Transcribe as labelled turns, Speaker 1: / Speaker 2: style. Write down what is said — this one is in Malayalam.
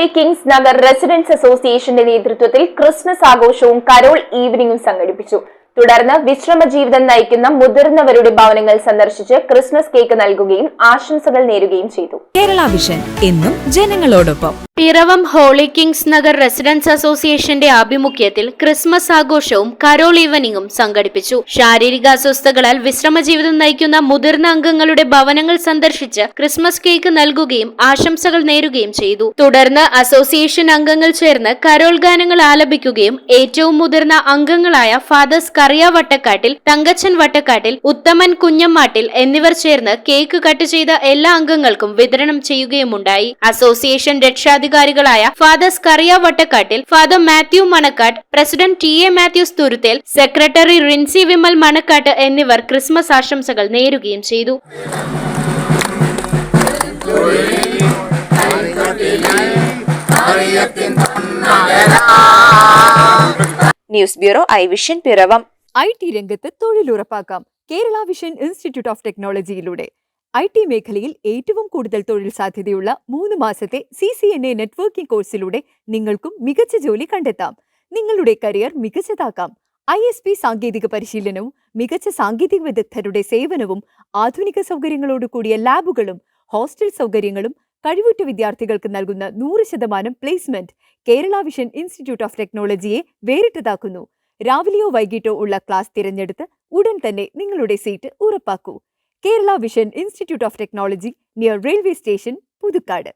Speaker 1: ഹോളി കിങ്സ് നഗർ റെസിഡൻസ് അസോസിയേഷന്റെ നേതൃത്വത്തിൽ ക്രിസ്മസ് ആഘോഷവും കരോൾ ഈവനിംഗും സംഘടിപ്പിച്ചു. തുടർന്ന് വിശ്രമ ജീവിതം നയിക്കുന്ന മുതിർന്നവരുടെ ഭവനങ്ങൾ സന്ദർശിച്ച് ക്രിസ്മസ് കേക്ക് നൽകുകയും ആശംസകൾ നേരുകയും ചെയ്തു.
Speaker 2: കേരള വിഷൻ എന്നും ജനങ്ങളോടൊപ്പം.
Speaker 3: Piravom Holy Kings Nagar residents അസോസിയേഷന്റെ ആഭിമുഖ്യത്തിൽ ക്രിസ്മസ് ആഘോഷവും കരോൾ ഈവനിംഗും സംഘടിപ്പിച്ചു. ശാരീരിക അസ്വസ്ഥതകളാൽ വിശ്രമ ജീവിതം നയിക്കുന്ന മുതിർന്ന അംഗങ്ങളുടെ ഭവനങ്ങൾ സന്ദർശിച്ച് ക്രിസ്മസ് കേക്ക് നൽകുകയും ആശംസകൾ നേരുകയും ചെയ്തു. തുടർന്ന് അസോസിയേഷൻ അംഗങ്ങൾ ചേർന്ന് കരോൾ ഗാനങ്ങൾ ആലപിക്കുകയും ഏറ്റവും മുതിർന്ന അംഗങ്ങളായ ഫാദേഴ്സ് കറിയ വട്ടക്കാട്ടിൽ, തങ്കച്ചൻ വട്ടക്കാട്ടിൽ, ഉത്തമൻ കുഞ്ഞമ്മാട്ടിൽ എന്നിവർ ചേർന്ന് കേക്ക് കട്ട് ചെയ്ത എല്ലാ അംഗങ്ങൾക്കും വിതരണം ചെയ്യുകയുമുണ്ടായി. അസോസിയേഷൻ രക്ഷാധികാരികളായ fathers Kariya Vattakkattil, father Mathew Manakkatt, president TA Mathews Thuruthel, secretary Rincy Vimal Manakkatt എന്നിവർ ക്രിസ്മസ് ആശംസകൾ നേരുകയും ചെയ്തു.
Speaker 4: News bureau I Vision Piravom.
Speaker 2: IT രംഗത്ത് തൊഴിലുറപ്പാക്കാം കേരള വിഷൻ ഇൻസ്റ്റിറ്റ്യൂട്ട് ഓഫ് ടെക്നോളജിയിലൂടെ. IT മേഖലയിൽ ഏറ്റവും കൂടുതൽ തൊഴിൽ സാധ്യതയുള്ള 3 മാസത്തെ CCNA നെറ്റ്വർക്കിംഗ് കോഴ്സിലൂടെ നിങ്ങൾക്കും മികച്ച ജോലി കണ്ടെത്താം. നിങ്ങളുടെ കരിയർ മികച്ചതാക്കാം. ISP സാങ്കേതിക പരിശീലനവും മികച്ച സാങ്കേതിക വിദഗ്ധരുടെ സേവനവും ആധുനിക സൗകര്യങ്ങളോട് കൂടിയ ലാബുകളും ഹോസ്റ്റൽ സൗകര്യങ്ങളും കഴിവുറ്റ വിദ്യാർത്ഥികൾക്ക് നൽകുന്ന 100% placement Kerala Vision Institute of ടെക്നോളജിയെ വേറിട്ടതാക്കുന്നു. രാവിലെയോ വൈകിട്ടോ ഉള്ള ക്ലാസ് തിരഞ്ഞെടുത്ത് ഉടൻ തന്നെ നിങ്ങളുടെ സീറ്റ് ഉറപ്പാക്കൂ. Kerala Vision Institute of Technology, near railway station, Puthukkad.